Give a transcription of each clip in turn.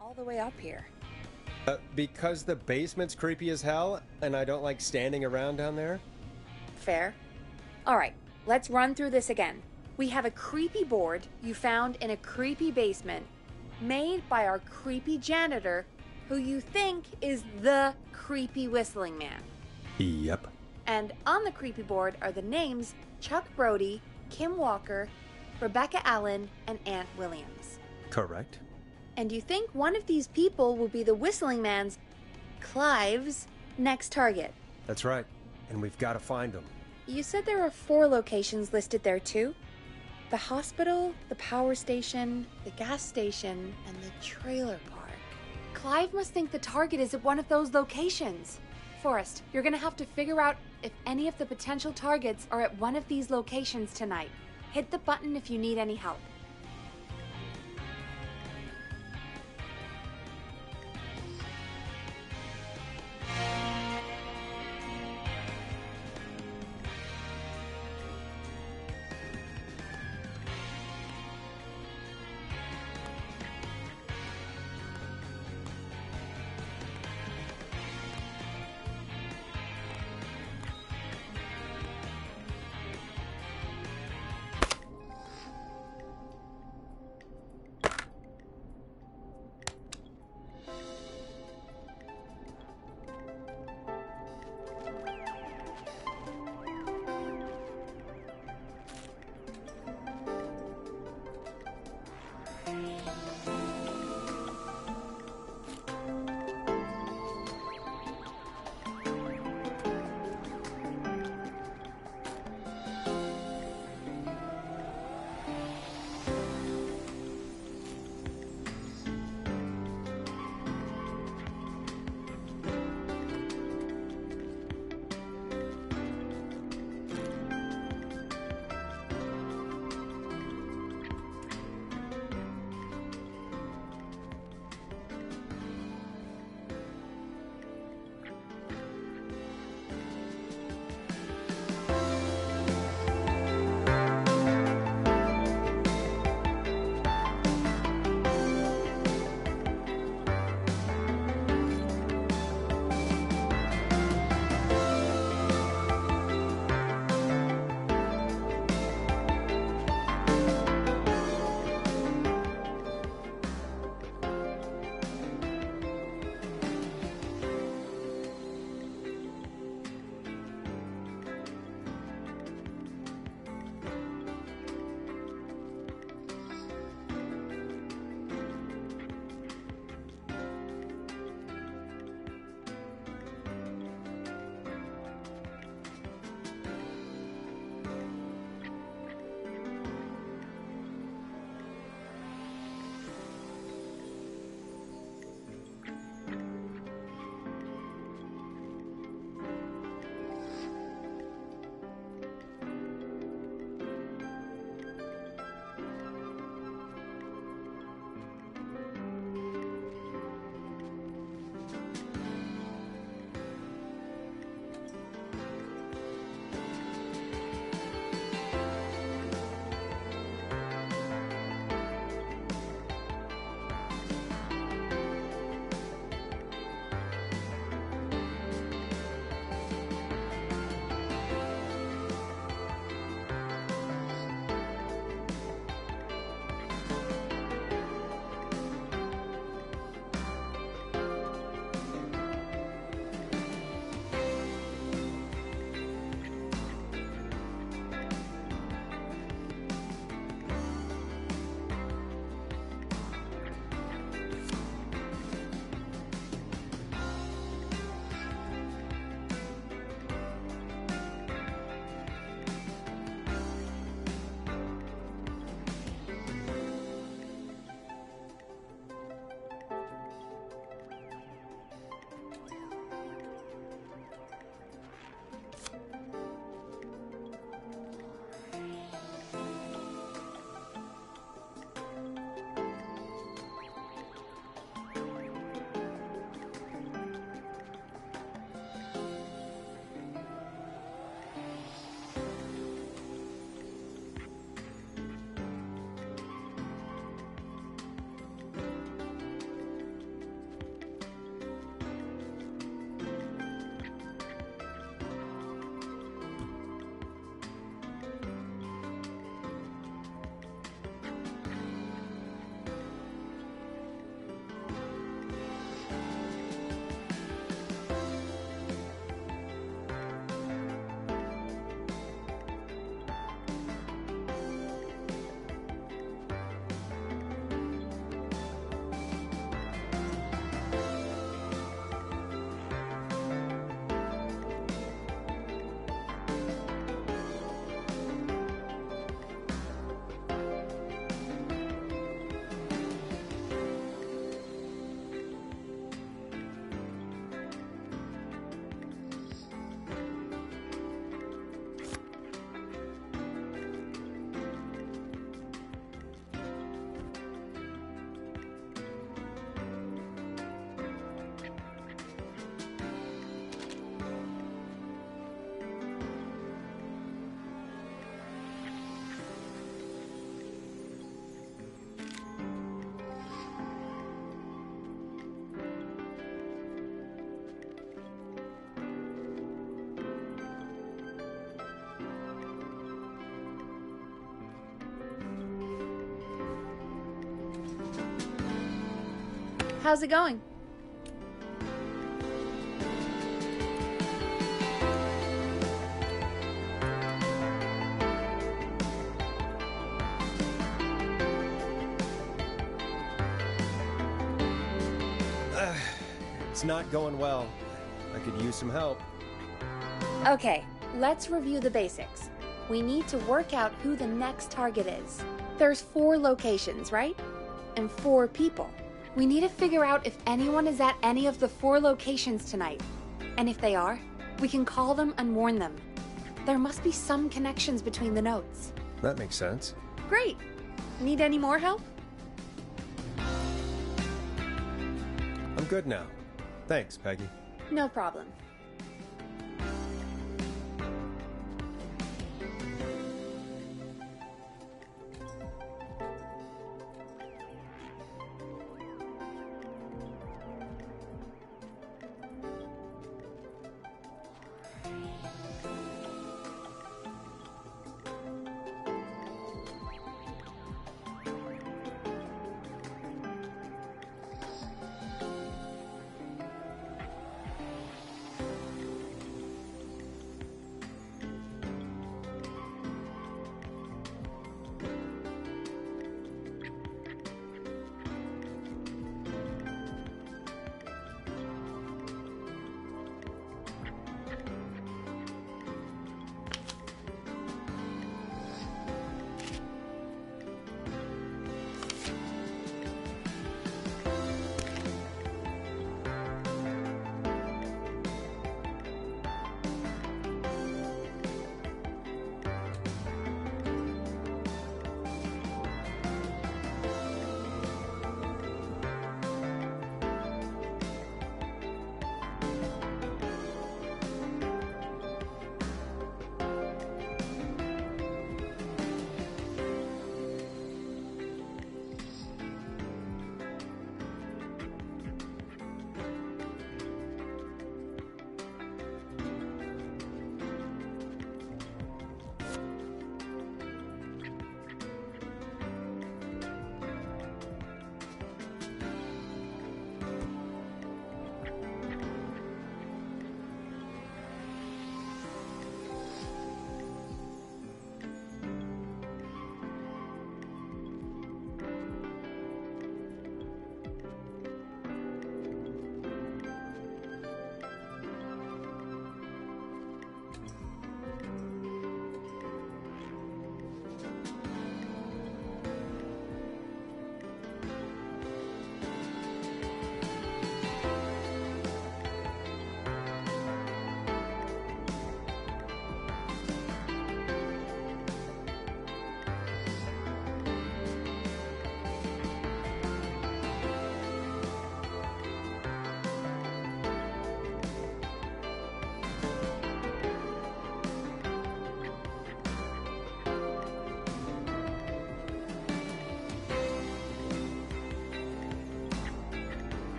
all the way up here? Because the basement's creepy as hell, and I don't like standing around down there? Fair. Alright, let's run through this again. We have a creepy board you found in a creepy basement, made by our creepy janitor, who you think is the creepy whistling man. Yep. And on the creepy board are the names Chuck Brody, Kim Walker, Rebecca Allen, and Aunt Williams. Correct. And you think one of these people will be the whistling man's, Clive's, next target. That's right. And we've got to find them. You said there are 4 locations listed there too? The hospital, the power station, the gas station, and the trailer park. Clive must think the target is at one of those locations. Forrest, you're gonna have to figure out if any of the potential targets are at one of these locations tonight. Hit the button if you need any help. How's it going? It's not going well. I could use some help. Okay, let's review the basics. We need to work out who the next target is. There's 4 locations, right? And 4 people. We need to figure out if anyone is at any of the 4 locations tonight. And if they are, we can call them and warn them. There must be some connections between the notes. That makes sense. Great. Need any more help? I'm good now. Thanks, Peggy. No problem.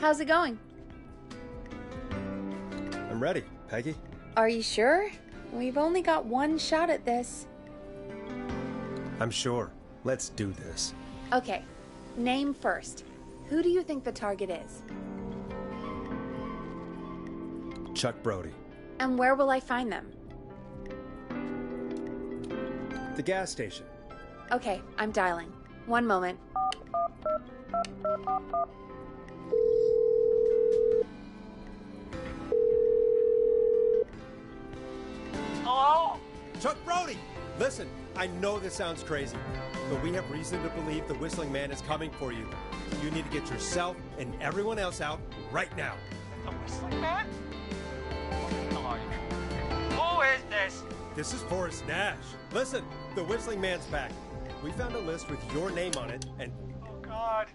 How's it going? I'm ready, Peggy. Are you sure? We've only got one shot at this. I'm sure. Let's do this. Okay, name first. Who do you think the target is? Chuck Brody. And where will I find them? The gas station. Okay, I'm dialing. One moment. Hello? Chuck Brody! Listen, I know this sounds crazy, but we have reason to believe the Whistling Man is coming for you. You need to get yourself and everyone else out right now. The Whistling Man? What the hell are you? Who is this? This is Forrest Nash. Listen, the Whistling Man's back. We found a list with your name on it, and... Oh, God.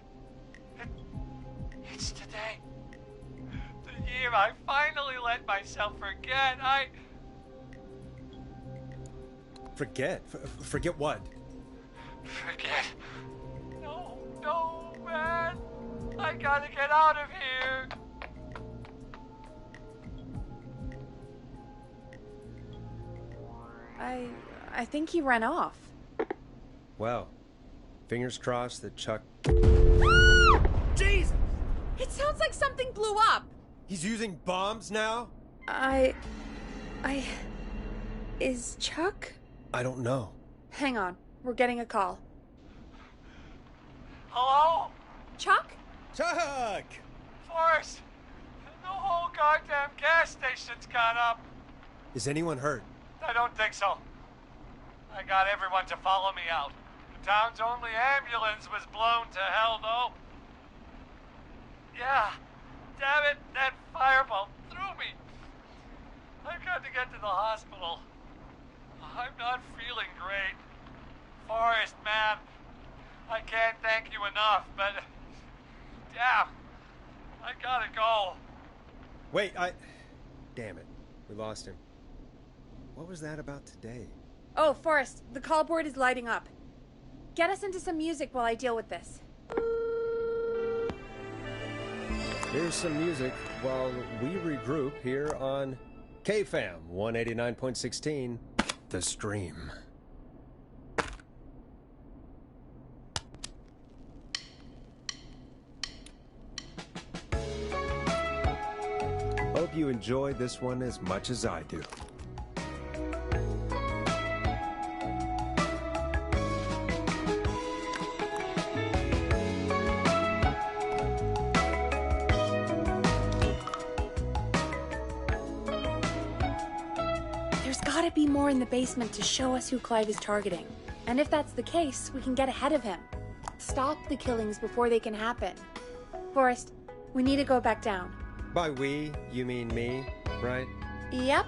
It's today. The year I finally let myself forget. Forget? Forget what? Forget. No, man. I gotta get out of here. I think he ran off. Well, fingers crossed that Chuck... Jesus! It sounds like something blew up! He's using bombs now? Is Chuck? I don't know. Hang on, we're getting a call. Hello? Chuck? Chuck! Forrest, the whole goddamn gas station's gone up. Is anyone hurt? I don't think so. I got everyone to follow me out. The town's only ambulance was blown to hell, though. Yeah, damn it, that fireball threw me. I've got to get to the hospital. I'm not feeling great. Forrest, man, I can't thank you enough, but... damn, I gotta go. Wait, Damn it. We lost him. What was that about today? Oh, Forrest, the call board is lighting up. Get us into some music while I deal with this. Here's some music while we regroup here on KFAM 189.16, The Stream. Hope you enjoyed this one as much as I do. There's gotta be more in the basement to show us who Clive is targeting. And if that's the case, we can get ahead of him. Stop the killings before they can happen. Forrest, we need to go back down. By we, you mean me, right? Yep.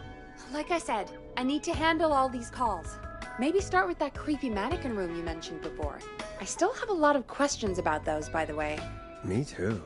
Like I said, I need to handle all these calls. Maybe start with that creepy mannequin room you mentioned before. I still have a lot of questions about those, by the way. Me too.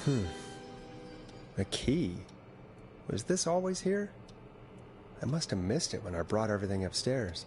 A key? Was this always here? I must have missed it when I brought everything upstairs.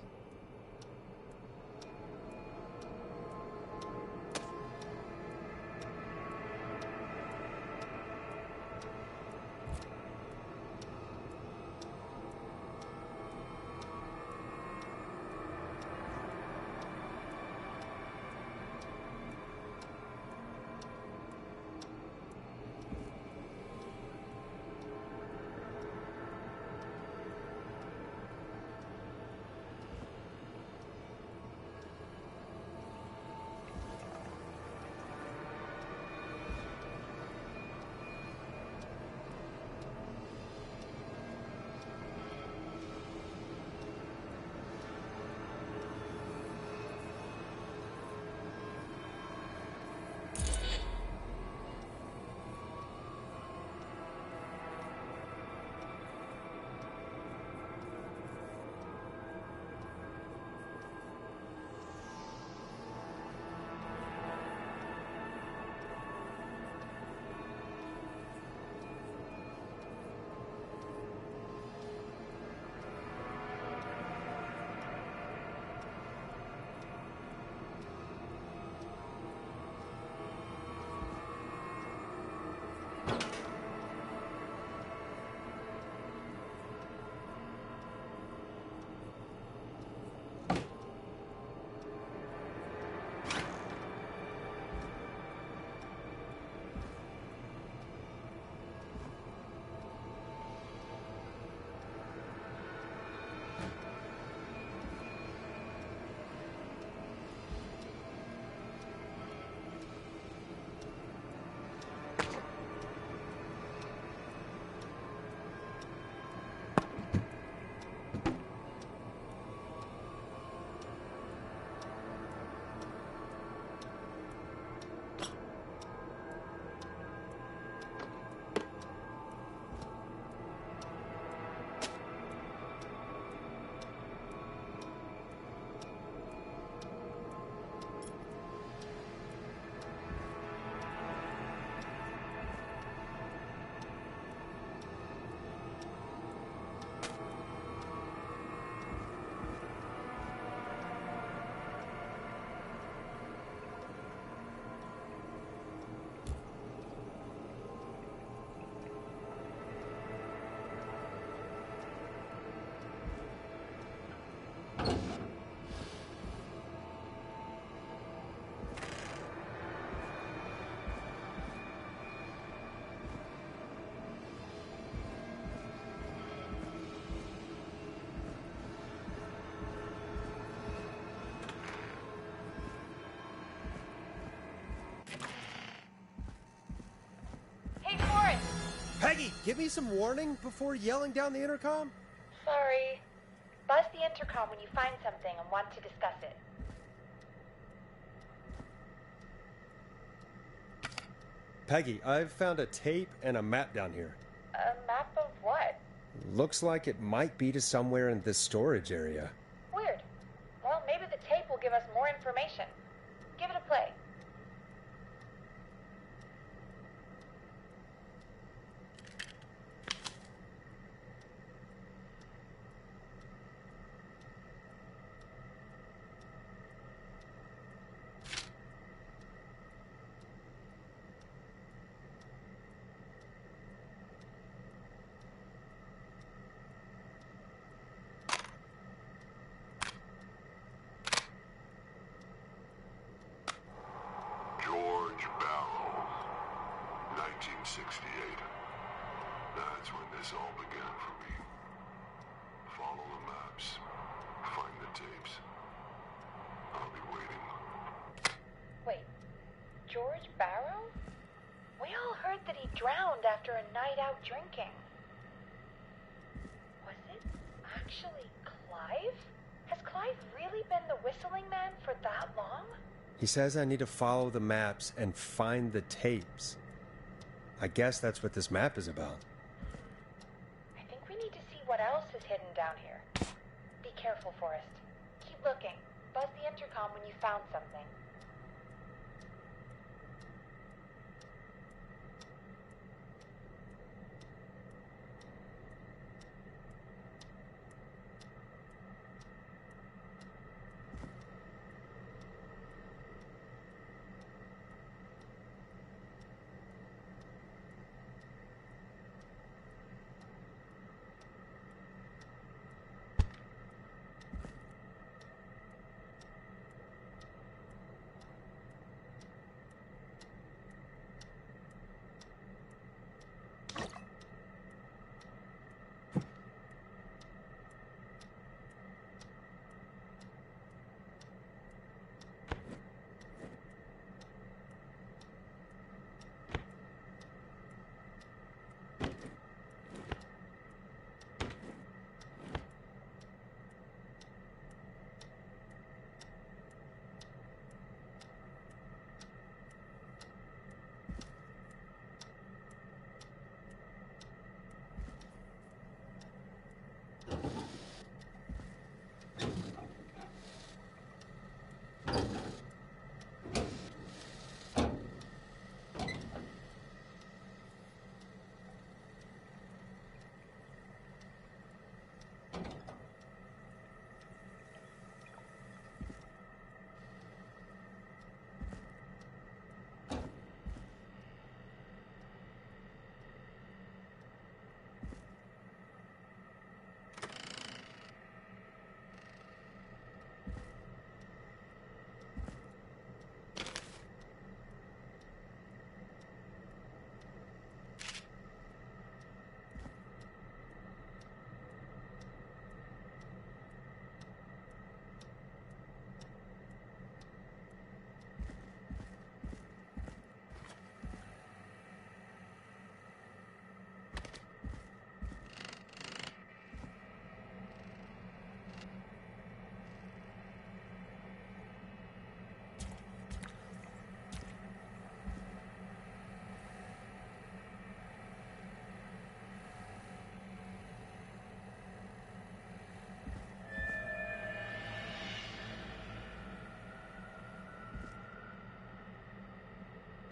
Peggy, give me some warning before yelling down the intercom? Sorry. Buzz the intercom when you find something and want to discuss it. Peggy, I've found a tape and a map down here. A map of what? Looks like it might be to somewhere in this storage area. Weird. Well, maybe the tape will give us more information. Give it a play. That's when this all began for me. Follow the maps. Find the tapes. I'll be waiting. Wait, George Barrow? We all heard that he drowned after a night out drinking. Was it actually Clive? Has Clive really been the whistling man for that long? He says I need to follow the maps and find the tapes. I guess that's what this map is about. I think we need to see what else is hidden down here. Be careful, Forrest. Keep looking. Buzz the intercom when you found something.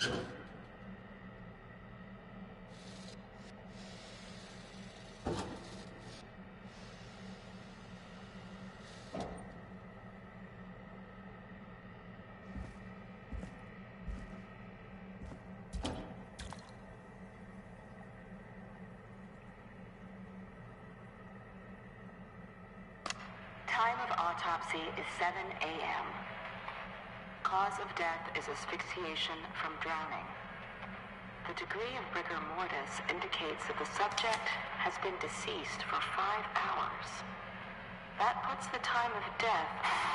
Time of autopsy is 7 a.m. Cause of death is asphyxiation from drowning. The degree of rigor mortis indicates that the subject has been deceased for 5 hours. That puts the time of death...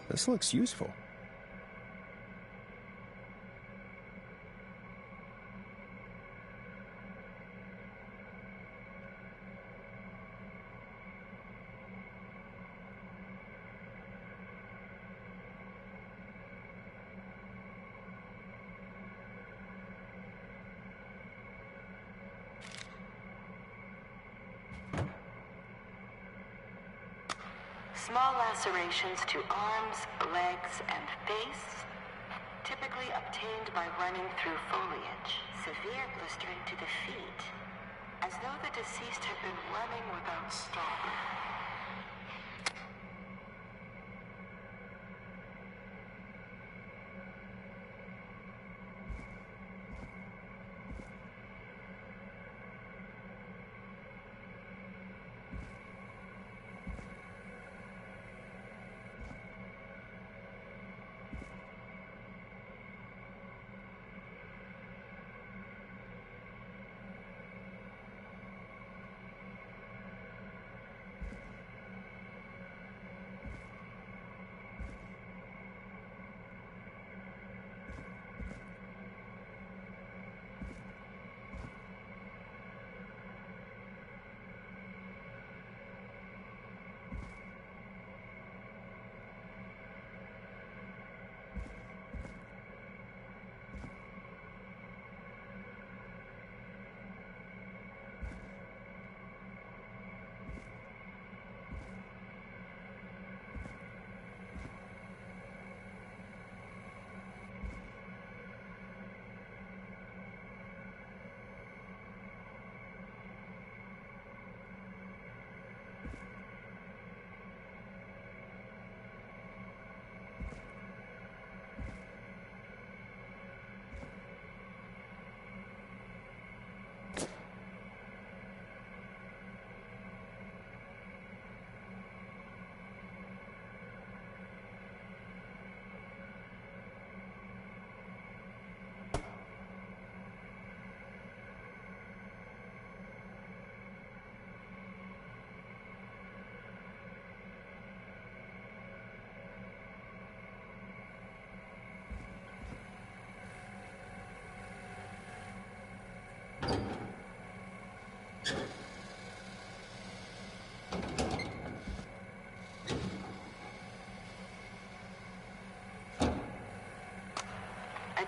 This looks useful. Small lacerations to arms, legs, and face, typically obtained by running through foliage. Severe blistering to the feet, as though the deceased had been running without stopping.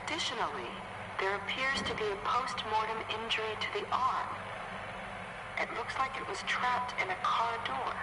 Additionally, there appears to be a post-mortem injury to the arm. It looks like it was trapped in a car door.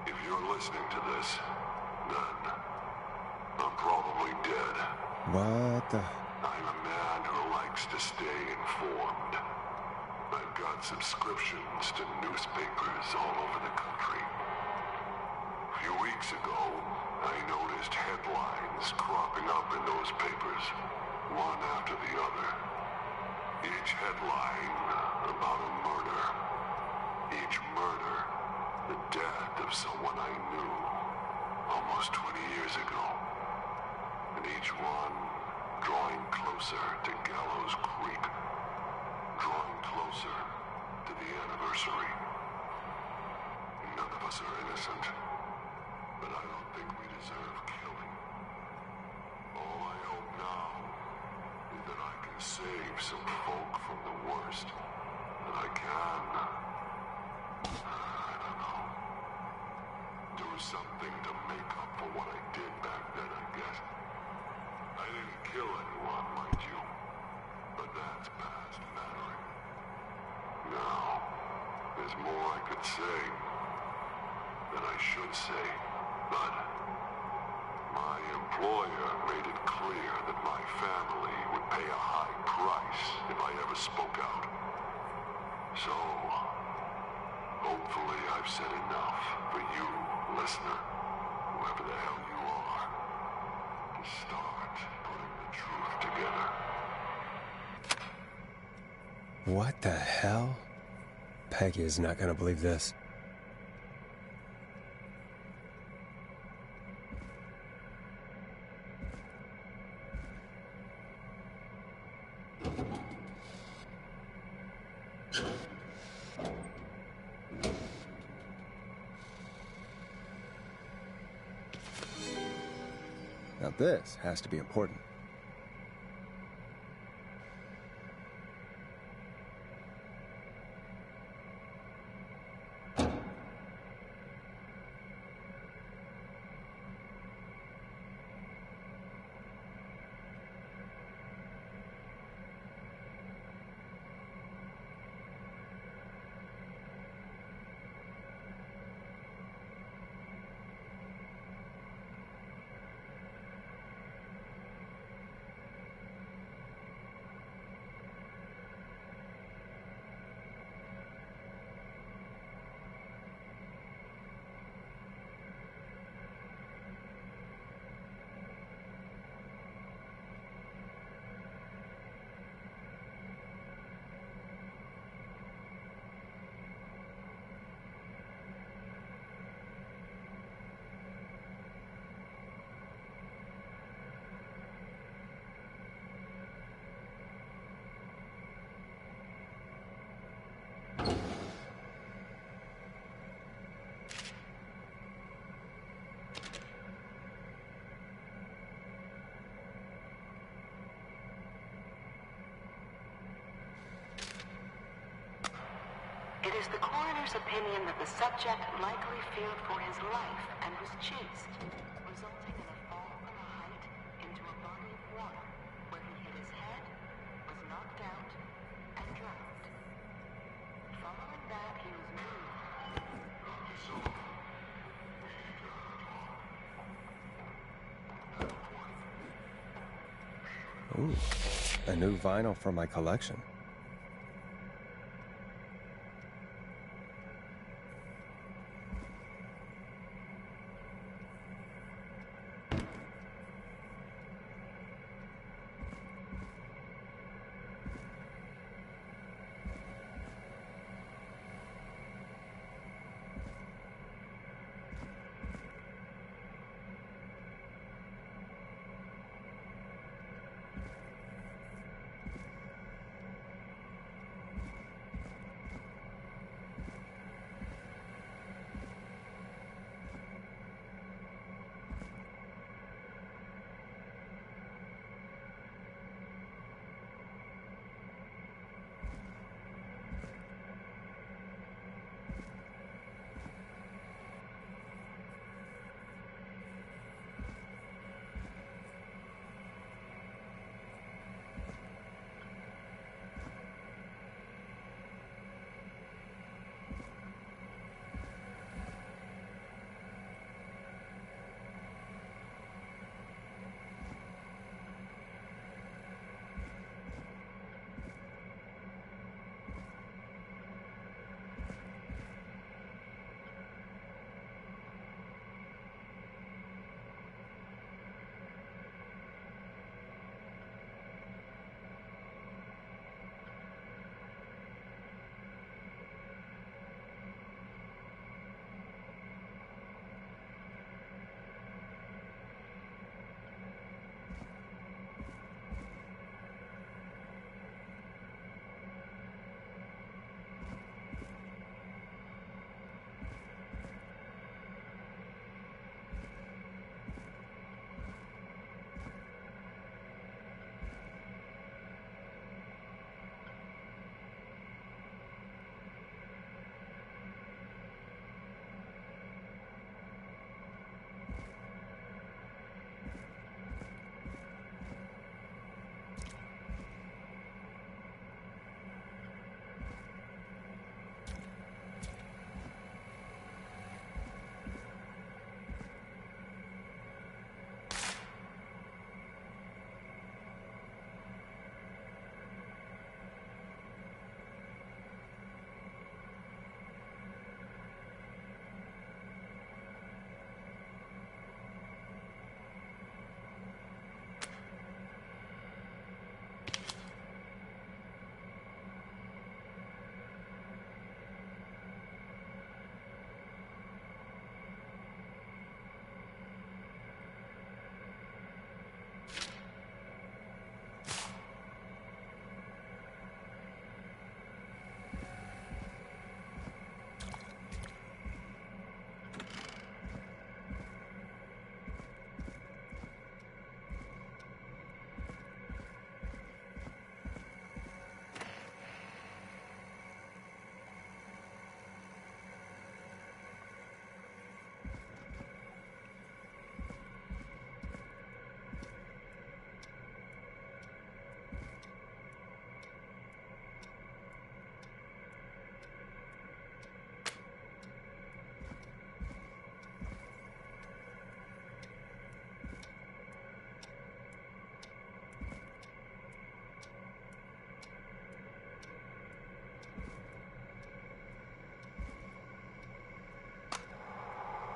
If you're listening to this, then I'm probably dead. What the... I'm a man who likes to stay informed. I've got subscriptions to newspapers all over the country. A few weeks ago, I noticed headlines cropping up in those papers, one after the other. Each headline about a murder. Each murder, the death of someone I knew almost 20 years ago. And each one drawing closer to Gallows Creek. Drawing closer to the anniversary. None of us are innocent, but I don't think we deserve killing. All I hope now is that I can save some folk from the worst. That I can... I don't know. Do something to make up for what I did back then, I guess. I didn't kill anyone, mind you. But that's past mattering. Now, there's more I could say. That I should say. But my employer made it clear that my family would pay a high price if I ever spoke out. So, hopefully I've said enough for you, listener, whoever the hell you are, to start putting the truth together. What the hell? Peggy is not gonna believe this. Now this has to be important. the coroner's opinion that the subject likely feared for his life and was chased, resulting in a fall from a height into a body of water where he hit his head, was knocked out, and drowned. Following that, he was moved. Ooh, a new vinyl for my collection.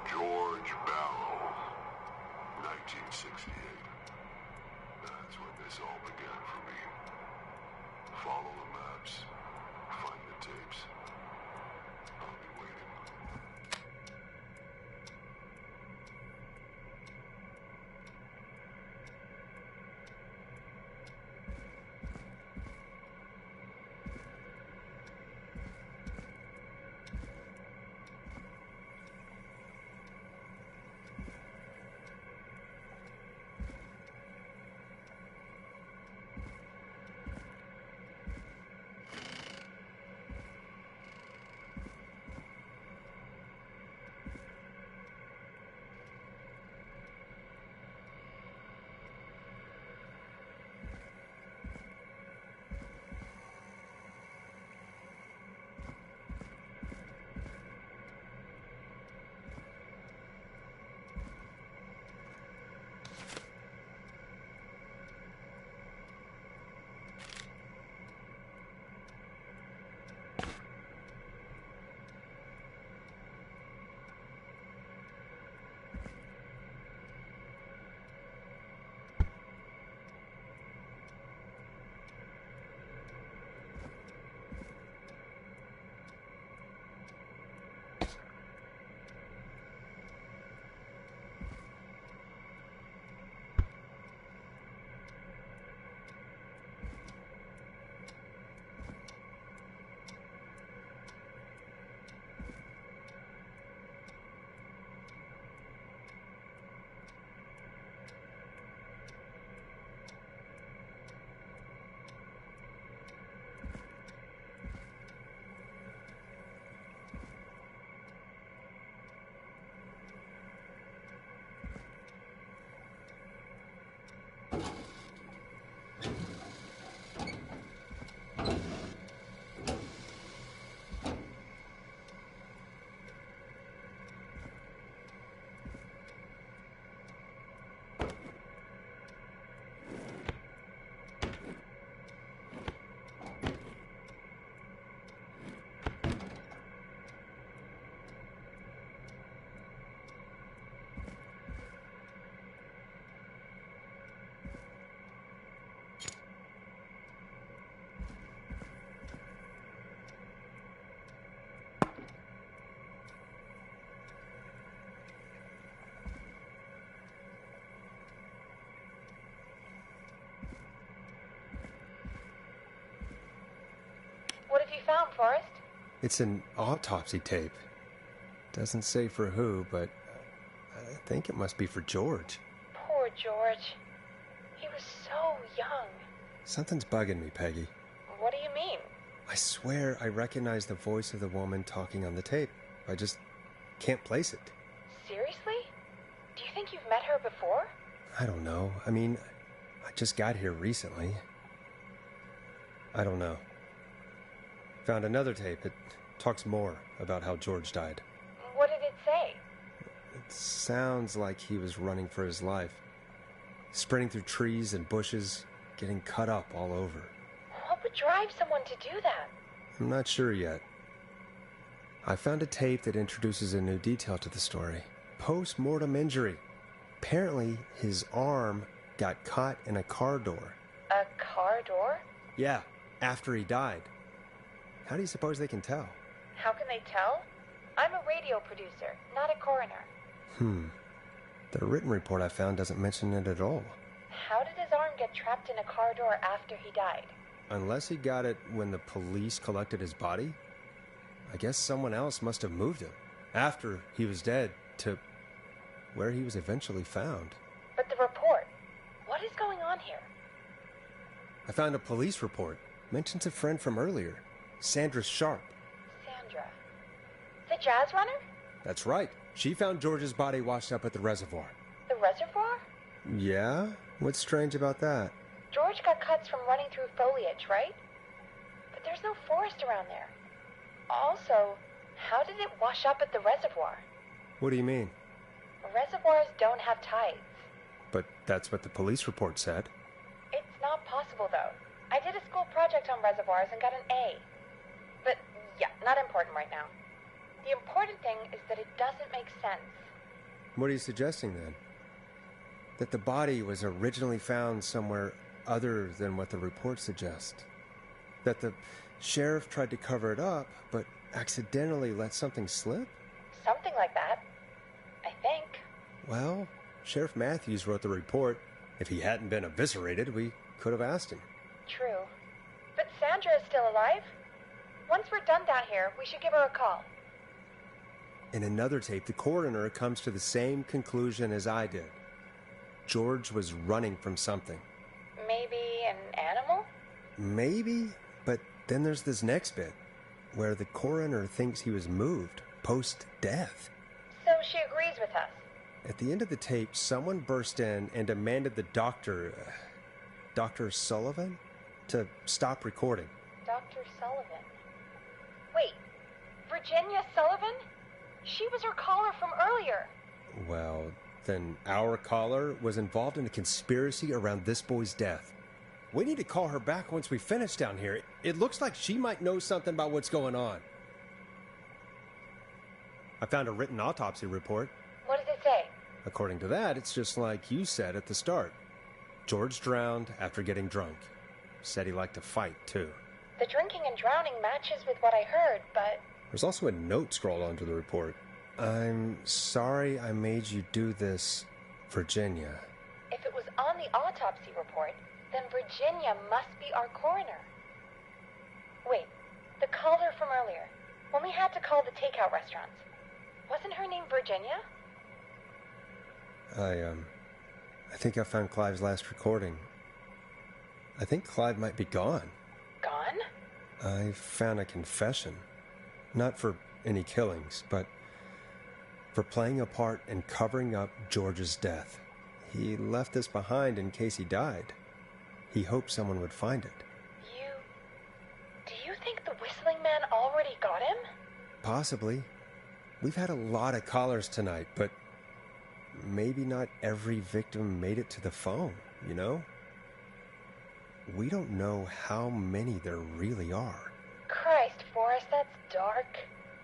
George Barrow, 1968. That's when this all began for me. Follow the maps, find the tapes. I'll be waiting. found, Forrest? It's an autopsy tape. Doesn't say for who, but I think it must be for George. Poor George. He was so young. Something's bugging me, Peggy. What do you mean? I swear I recognize the voice of the woman talking on the tape. I just can't place it. Seriously? Do you think you've met her before? I don't know. I mean, I just got here recently. I don't know. Found another tape. It talks more about how George died. What did it say? It sounds like he was running for his life. Sprinting through trees and bushes, getting cut up all over. What would drive someone to do that? I'm not sure yet. I found a tape that introduces a new detail to the story. Post-mortem injury. Apparently, his arm got caught in a car door. A car door? Yeah, after he died. How do you suppose they can tell? How can they tell? I'm a radio producer, not a coroner. The written report I found doesn't mention it at all. How did his arm get trapped in a car door after he died? Unless he got it when the police collected his body, I guess someone else must have moved him after he was dead to where he was eventually found. But the report, what is going on here? I found a police report. Mentions a friend from earlier, Sandra Sharp. Sandra. The jazz runner? That's right. She found George's body washed up at the reservoir. The reservoir? Yeah? What's strange about that? George got cuts from running through foliage, right? But there's no forest around there. Also, how did it wash up at the reservoir? What do you mean? Reservoirs don't have tides. But that's what the police report said. It's not possible, though. I did a school project on reservoirs and got an A. But, yeah, not important right now. The important thing is that it doesn't make sense. What are you suggesting, then? That the body was originally found somewhere other than what the report suggests? That the sheriff tried to cover it up, but accidentally let something slip? Something like that. I think. Well, Sheriff Matthews wrote the report. If he hadn't been eviscerated, we could have asked him. True. But Sandra is still alive. Once we're done down here, we should give her a call. In another tape, the coroner comes to the same conclusion as I did. George was running from something. Maybe an animal? Maybe, but then there's this next bit, where the coroner thinks he was moved post-death. So she agrees with us. At the end of the tape, someone burst in and demanded the doctor, Dr. Sullivan, to stop recording. Dr. Sullivan? Wait, Virginia Sullivan? She was her caller from earlier. Well, then our caller was involved in a conspiracy around this boy's death. We need to call her back once we finish down here. It looks like she might know something about what's going on. I found a written autopsy report. What does it say? According to that, it's just like you said at the start. George drowned after getting drunk. Said he liked to fight, too. The drinking and drowning matches with what I heard, but... There's also a note scrawled onto the report. I'm sorry I made you do this, Virginia. If it was on the autopsy report, then Virginia must be our coroner. Wait, the caller from earlier, when we had to call the takeout restaurants, wasn't her name Virginia? I think I found Clive's last recording. I think Clive might be gone. Gone? I found a confession. Not for any killings, but for playing a part in covering up George's death. He left this behind in case he died. He hoped someone would find it. Do you think the whistling man already got him? Possibly. We've had a lot of callers tonight, but maybe not every victim made it to the phone, you know? We don't know how many there really are. Christ, Forrest, that's dark.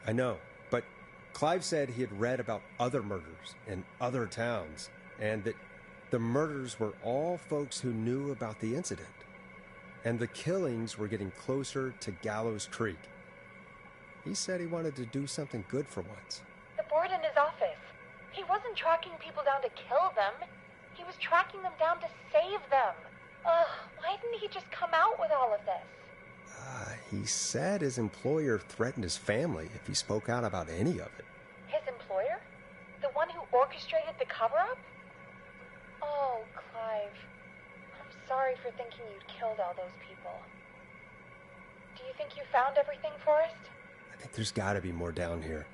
I know, but Clive said he had read about other murders in other towns, and that the murders were all folks who knew about the incident. And the killings were getting closer to Gallows Creek. He said he wanted to do something good for once. The board in his office. He wasn't tracking people down to kill them. He was tracking them down to save them. Ugh, why didn't he just come out with all of this? He said his employer threatened his family if he spoke out about any of it. His employer? The one who orchestrated the cover-up? Oh, Clive. I'm sorry for thinking you'd killed all those people. Do you think you found everything, Forrest? I think there's got to be more down here.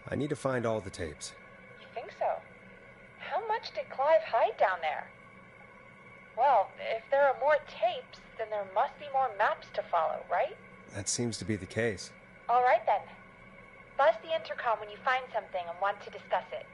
I need to find all the tapes. You think so? How much did Clive hide down there? Well, if there are more tapes, then there must be more maps to follow, right? That seems to be the case. All right, then. Buzz the intercom when you find something and want to discuss it.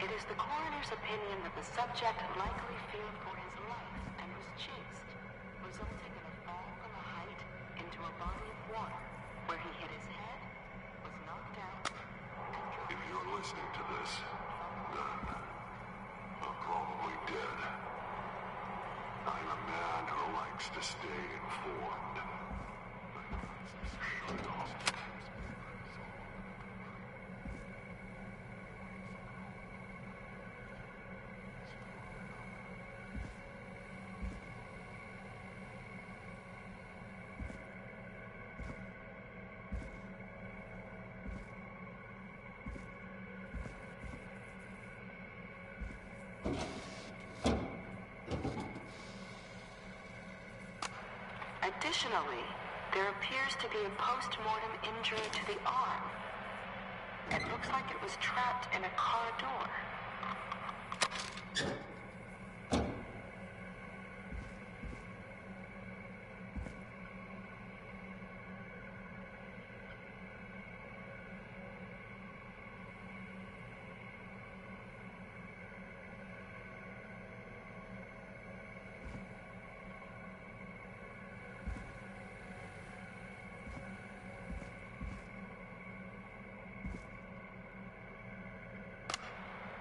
It is the coroner's opinion that the subject likely feared for his life and was chased, resulting in a fall from a height into a body of water, where he hit his head, was knocked out, and If you're listening to this, then I'm probably dead. I'm a man who likes to stay informed. Additionally, there appears to be a post-mortem injury to the arm. It looks like it was trapped in a car door.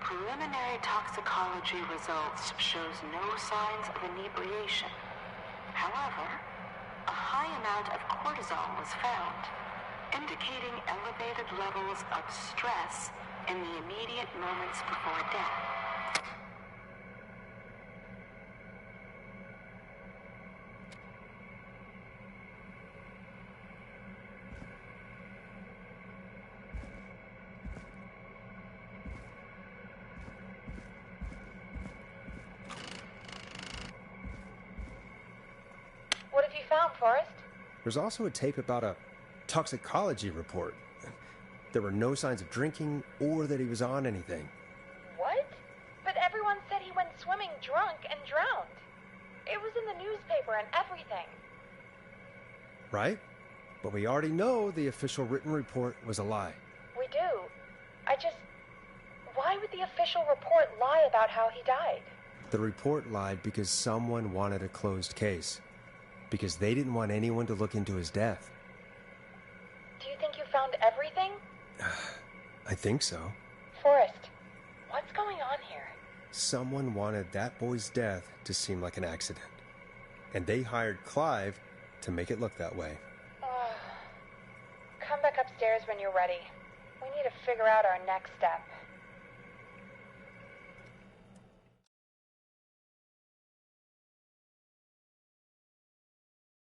Preliminary toxicology results shows no signs of inebriation. However, a high amount of cortisol was found, indicating elevated levels of stress in the immediate moments before death. What have you found, Forrest? There's also a tape about a toxicology report. There were no signs of drinking or that he was on anything. What? But everyone said he went swimming drunk and drowned. It was in the newspaper and everything. Right? But we already know the official written report was a lie. We do. Why would the official report lie about how he died? The report lied because someone wanted a closed case. Because they didn't want anyone to look into his death. Do you think you found everything? I think so. Forrest, what's going on here? Someone wanted that boy's death to seem like an accident. And they hired Clive to make it look that way. Come back upstairs when you're ready. We need to figure out our next step.